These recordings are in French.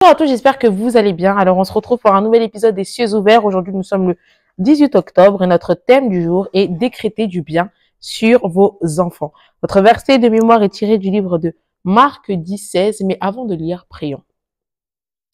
Bonjour à tous, j'espère que vous allez bien. Alors, on se retrouve pour un nouvel épisode des Cieux ouverts. Aujourd'hui, nous sommes le 18 octobre et notre thème du jour est décréter du bien sur vos enfants. Notre verset de mémoire est tiré du livre de Marc 10, 16. Mais avant de lire, prions.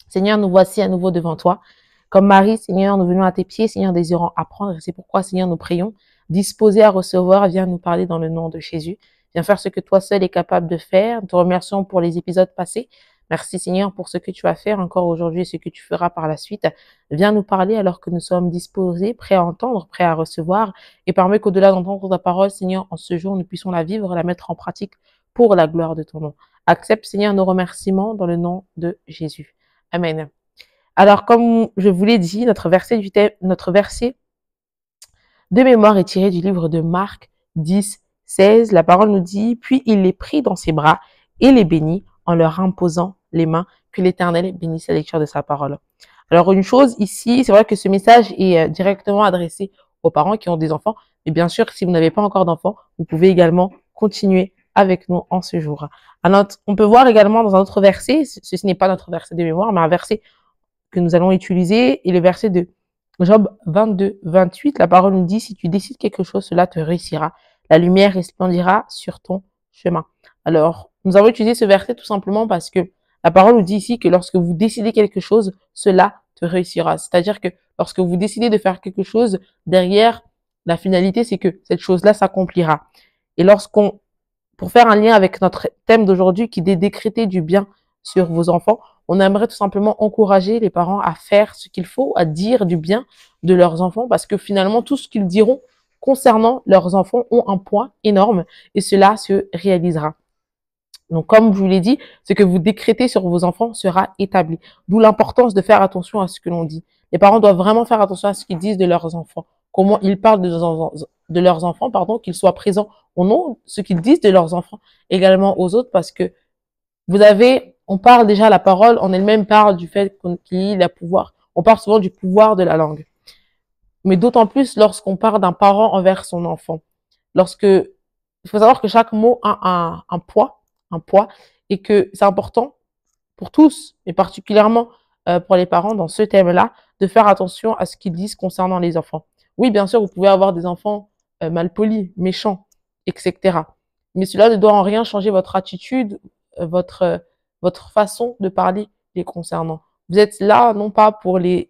Seigneur, nous voici à nouveau devant toi. Comme Marie, Seigneur, nous venons à tes pieds, Seigneur, désirant apprendre. Et c'est pourquoi, Seigneur, nous prions. Disposés à recevoir, viens nous parler dans le nom de Jésus. Viens faire ce que toi seul es capable de faire. Nous te remercions pour les épisodes passés. Merci Seigneur pour ce que tu vas faire encore aujourd'hui et ce que tu feras par la suite. Viens nous parler alors que nous sommes disposés, prêts à entendre, prêts à recevoir. Et permets qu'au-delà d'entendre ta parole, Seigneur, en ce jour, nous puissions la vivre, la mettre en pratique pour la gloire de ton nom. Accepte Seigneur nos remerciements dans le nom de Jésus. Amen. Alors, comme je vous l'ai dit, notre verset de mémoire est tiré du livre de Marc 10, 16. La parole nous dit, puis il les prit dans ses bras et les bénit en leur imposant les mains. Que l'Éternel bénisse la lecture de sa parole. Alors, une chose ici, c'est vrai que ce message est directement adressé aux parents qui ont des enfants. Mais bien sûr, si vous n'avez pas encore d'enfants, vous pouvez également continuer avec nous en ce jour. Alors, on peut voir également dans un autre verset, ceci n'est pas notre verset de mémoire, mais un verset que nous allons utiliser est le verset de Job 22, 28. La parole nous dit, si tu décides quelque chose, cela te réussira. La lumière resplendira sur ton chemin. Alors, nous avons utilisé ce verset tout simplement parce que la parole nous dit ici que lorsque vous décidez quelque chose, cela te réussira. C'est-à-dire que lorsque vous décidez de faire quelque chose, derrière, la finalité, c'est que cette chose-là s'accomplira. Et pour faire un lien avec notre thème d'aujourd'hui qui est décréter du bien sur vos enfants, on aimerait tout simplement encourager les parents à faire ce qu'il faut, à dire du bien de leurs enfants, parce que finalement, tout ce qu'ils diront concernant leurs enfants ont un poids énorme et cela se réalisera. Donc, comme je vous l'ai dit, ce que vous décrétez sur vos enfants sera établi. D'où l'importance de faire attention à ce que l'on dit. Les parents doivent vraiment faire attention à ce qu'ils disent de leurs enfants, comment ils parlent de leurs enfants, qu'ils soient présents ou non, ce qu'ils disent de leurs enfants également aux autres, parce que on parle déjà, la parole en elle-même parle du fait qu'il y a pouvoir. On parle souvent du pouvoir de la langue. Mais d'autant plus lorsqu'on parle d'un parent envers son enfant. Il faut savoir que chaque mot a un poids, et que c'est important pour tous, et particulièrement pour les parents dans ce thème-là, de faire attention à ce qu'ils disent concernant les enfants. Oui, bien sûr, vous pouvez avoir des enfants malpolis, méchants, etc. Mais cela ne doit en rien changer votre attitude, votre façon de parler les concernant. Vous êtes là non pas pour les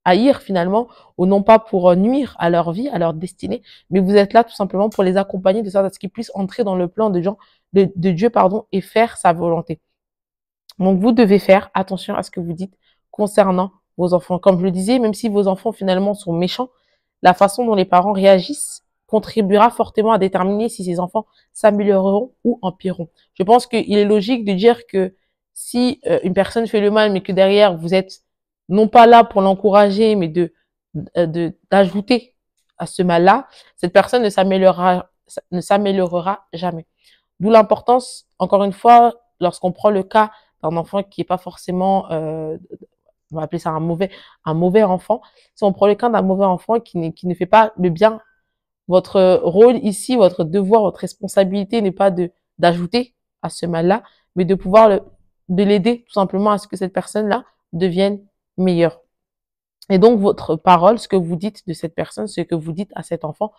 haïr finalement, ou non pas pour nuire à leur vie, à leur destinée, mais vous êtes là tout simplement pour les accompagner de sorte à ce qu'ils puissent entrer dans le plan de Dieu, et faire sa volonté. Donc vous devez faire attention à ce que vous dites concernant vos enfants. Comme je le disais, même si vos enfants finalement sont méchants, la façon dont les parents réagissent contribuera fortement à déterminer si ces enfants s'amélioreront ou empireront. Je pense qu'il est logique de dire que si une personne fait le mal, mais que derrière vous êtes non pas là pour l'encourager, mais d'ajouter à ce mal-là, cette personne ne s'améliorera jamais. D'où l'importance, encore une fois, lorsqu'on prend le cas d'un enfant qui est pas forcément, on va appeler ça un mauvais enfant. Si on prend le cas d'un mauvais enfant qui ne fait pas le bien, votre rôle ici, votre devoir, votre responsabilité n'est pas d'ajouter à ce mal-là, mais de l'aider tout simplement à ce que cette personne-là devienne meilleure. Et donc, votre parole, ce que vous dites de cette personne, ce que vous dites à cet enfant,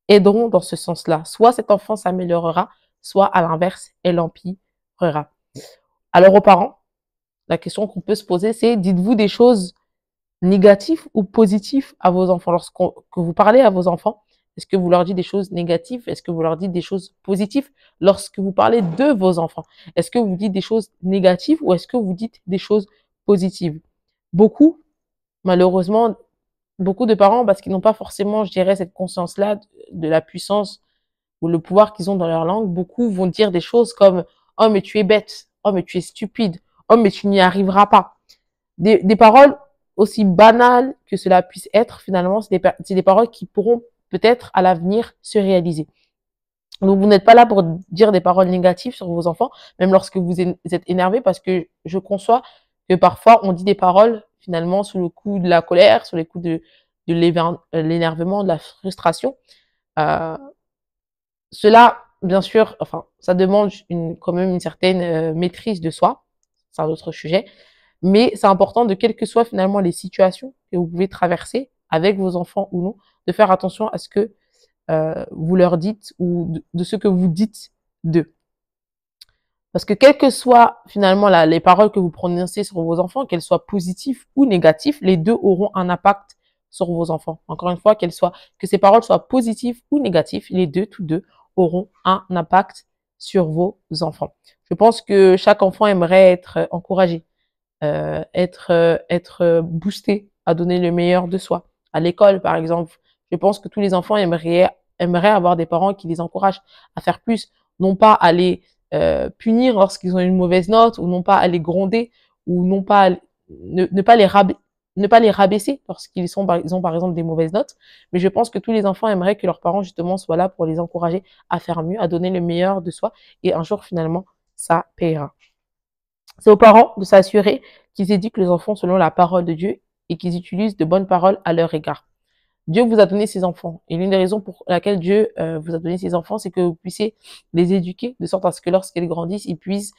aideront dans ce sens-là. Soit cet enfant s'améliorera, soit à l'inverse, elle empirera. Alors aux parents, la question qu'on peut se poser, c'est dites-vous des choses négatives ou positives à vos enfants? Que vous parlez à vos enfants, est-ce que vous leur dites des choses négatives? Est-ce que vous leur dites des choses positives lorsque vous parlez de vos enfants? Est-ce que vous dites des choses négatives ou est-ce que vous dites des choses positives? Malheureusement, beaucoup de parents, parce qu'ils n'ont pas forcément, je dirais, cette conscience-là de la puissance ou le pouvoir qu'ils ont dans leur langue, beaucoup vont dire des choses comme « Oh, mais tu es bête. Oh, mais tu es stupide. Oh, mais tu n'y arriveras pas. » Des paroles aussi banales que cela puisse être, finalement, c'est des paroles qui pourront peut-être à l'avenir se réaliser. Donc, vous n'êtes pas là pour dire des paroles négatives sur vos enfants, même lorsque vous êtes énervé, parce que je conçois que parfois, on dit des paroles, finalement, sous le coup de la colère, sous les coups de l'énervement, de la frustration. Cela, bien sûr, ça demande quand même une certaine maîtrise de soi. C'est un autre sujet. Mais c'est important de, quelles que soient finalement les situations que vous pouvez traverser avec vos enfants ou non, de faire attention à ce que vous leur dites ou de ce que vous dites d'eux. Parce que quelles que soient finalement les paroles que vous prononcez sur vos enfants, qu'elles soient positives ou négatives, les deux auront un impact sur vos enfants. Encore une fois, que ces paroles soient positives ou négatives, les deux, tous deux, auront un impact sur vos enfants. Je pense que chaque enfant aimerait être encouragé, être boosté à donner le meilleur de soi. À l'école, par exemple, je pense que tous les enfants aimeraient avoir des parents qui les encouragent à faire plus, non pas à les punir lorsqu'ils ont une mauvaise note, ou non pas à les gronder, ou non pas ne pas les rabaisser lorsqu'ils ils ont par exemple des mauvaises notes. Mais je pense que tous les enfants aimeraient que leurs parents justement soient là pour les encourager à faire mieux, à donner le meilleur de soi, et un jour finalement ça paiera. C'est aux parents de s'assurer qu'ils éduquent les enfants selon la parole de Dieu et qu'ils utilisent de bonnes paroles à leur égard. Dieu vous a donné ses enfants. Et l'une des raisons pour laquelle Dieu vous a donné ses enfants, c'est que vous puissiez les éduquer de sorte à ce que lorsqu'ils grandissent, ils puissent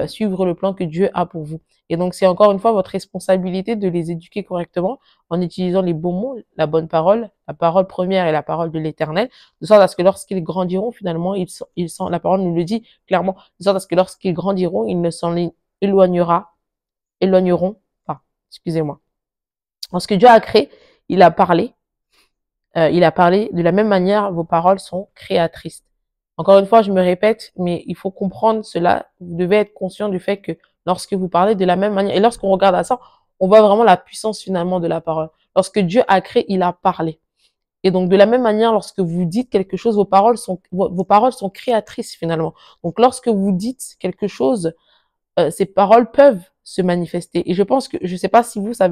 suivre le plan que Dieu a pour vous. Et donc, c'est encore une fois votre responsabilité de les éduquer correctement en utilisant les bons mots, la bonne parole, la parole première et la parole de l'Éternel, de sorte à ce que lorsqu'ils grandiront, finalement, la parole nous le dit clairement, de sorte à ce que lorsqu'ils grandiront, ils ne s'en éloigneront pas. Excusez-moi. Lorsque Dieu a créé, il a parlé de la même manière, vos paroles sont créatrices. Encore une fois, je me répète, mais il faut comprendre cela. Vous devez être conscient du fait que lorsque vous parlez de la même manière, et lorsqu'on regarde à ça, on voit vraiment la puissance finalement de la parole. Lorsque Dieu a créé, il a parlé. Et donc, de la même manière, lorsque vous dites quelque chose, vos paroles sont créatrices finalement. Donc, lorsque vous dites quelque chose, ces paroles peuvent se manifester. Et je pense que, je sais pas si ça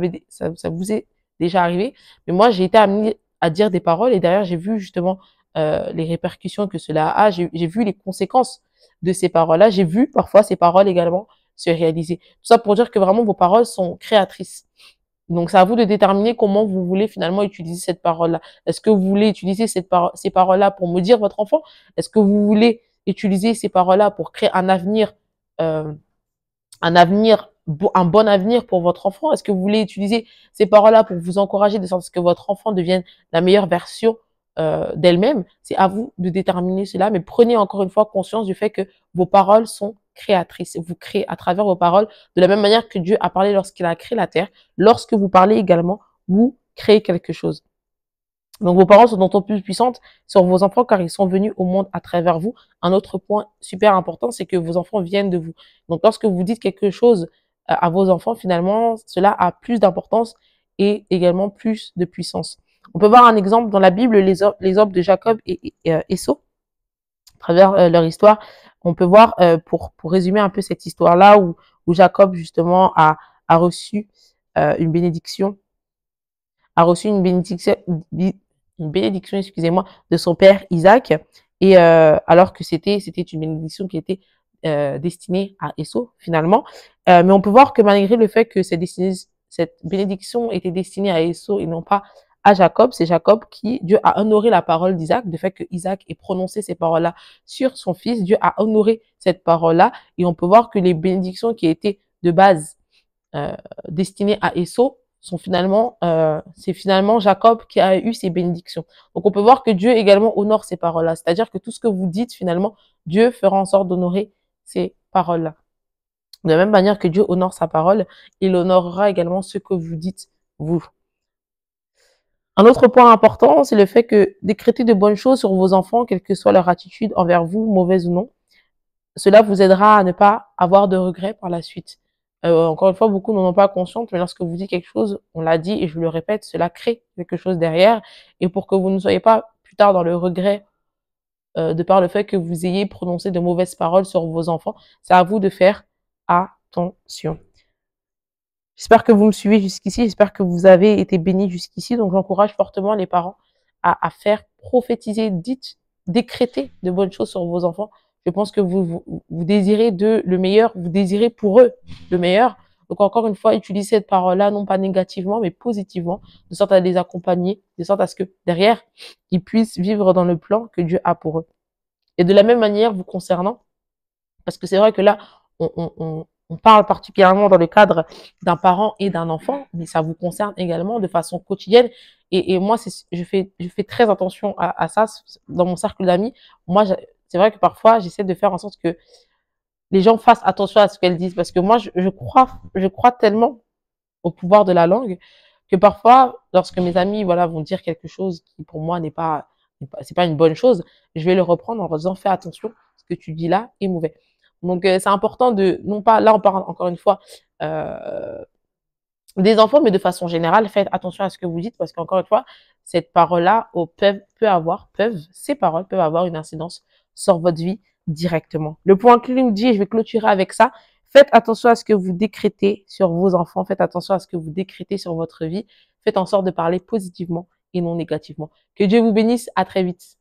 vous est déjà arrivé, mais moi, j'ai été amenée à dire des paroles et derrière, j'ai vu justement les répercussions que cela a. J'ai vu les conséquences de ces paroles-là. J'ai vu parfois ces paroles également se réaliser. Tout ça pour dire que vraiment, vos paroles sont créatrices. Donc, c'est à vous de déterminer comment vous voulez finalement utiliser cette parole-là. Est-ce que vous voulez utiliser ces paroles-là pour maudire votre enfant? Est-ce que vous voulez utiliser ces paroles-là pour créer un avenir un bon avenir pour votre enfant? Est-ce que vous voulez utiliser ces paroles-là pour vous encourager de sorte à ce que votre enfant devienne la meilleure version d'elle-même? C'est à vous de déterminer cela, mais prenez encore une fois conscience du fait que vos paroles sont créatrices. Vous créez à travers vos paroles de la même manière que Dieu a parlé lorsqu'il a créé la terre. Lorsque vous parlez également, vous créez quelque chose. Donc, vos parents sont d'autant plus puissantes sur vos enfants car ils sont venus au monde à travers vous. Un autre point super important, c'est que vos enfants viennent de vous. Donc, lorsque vous dites quelque chose à vos enfants, finalement, cela a plus d'importance et également plus de puissance. On peut voir un exemple dans la Bible, les hommes de Jacob et Esau, à travers leur histoire. On peut voir, pour résumer un peu cette histoire-là, où Jacob, justement, a reçu une bénédiction, excusez-moi, de son père Isaac, et alors que c'était une bénédiction qui était destinée à Esau finalement. Mais on peut voir que malgré le fait que cette bénédiction était destinée à Esau et non pas à Jacob, c'est Jacob qui, Dieu a honoré la parole d'Isaac, le fait que Isaac ait prononcé ces paroles-là sur son fils, Dieu a honoré cette parole-là, et on peut voir que les bénédictions qui étaient de base destinées à Esau c'est finalement Jacob qui a eu ces bénédictions. Donc on peut voir que Dieu également honore ces paroles-là. C'est-à-dire que tout ce que vous dites, finalement, Dieu fera en sorte d'honorer ces paroles-là. De la même manière que Dieu honore sa parole, il honorera également ce que vous dites, vous. Un autre point important, c'est le fait que décréter de bonnes choses sur vos enfants, quelle que soit leur attitude envers vous, mauvaise ou non, cela vous aidera à ne pas avoir de regrets par la suite. Encore une fois, beaucoup n'en ont pas conscience, mais lorsque vous dites quelque chose, on l'a dit et je le répète, cela crée quelque chose derrière. Et pour que vous ne soyez pas plus tard dans le regret de par le fait que vous ayez prononcé de mauvaises paroles sur vos enfants, c'est à vous de faire attention. J'espère que vous me suivez jusqu'ici, j'espère que vous avez été bénis jusqu'ici. Donc j'encourage fortement les parents à faire prophétiser, décréter de bonnes choses sur vos enfants. Je pense que vous désirez le meilleur, vous désirez pour eux le meilleur. Donc encore une fois, utilisez cette parole-là, non pas négativement, mais positivement, de sorte à les accompagner, de sorte à ce que derrière, ils puissent vivre dans le plan que Dieu a pour eux. Et de la même manière, vous concernant, parce que c'est vrai que là, On parle particulièrement dans le cadre d'un parent et d'un enfant, mais ça vous concerne également de façon quotidienne. Et moi, je fais très attention à ça dans mon cercle d'amis. Moi, c'est vrai que parfois, j'essaie de faire en sorte que les gens fassent attention à ce qu'elles disent, parce que moi, je crois tellement au pouvoir de la langue que parfois, lorsque mes amis, voilà, vont dire quelque chose qui pour moi c'est pas une bonne chose, je vais le reprendre en leur disant fais attention, ce que tu dis là est mauvais. Donc c'est important de, non pas, là on parle encore une fois euh, des enfants, mais de façon générale, faites attention à ce que vous dites parce qu'encore une fois, cette parole-là ces paroles peuvent avoir une incidence sur votre vie directement. Le point clé nous dit, et je vais clôturer avec ça, faites attention à ce que vous décrétez sur vos enfants, faites attention à ce que vous décrétez sur votre vie, faites en sorte de parler positivement et non négativement. Que Dieu vous bénisse, à très vite.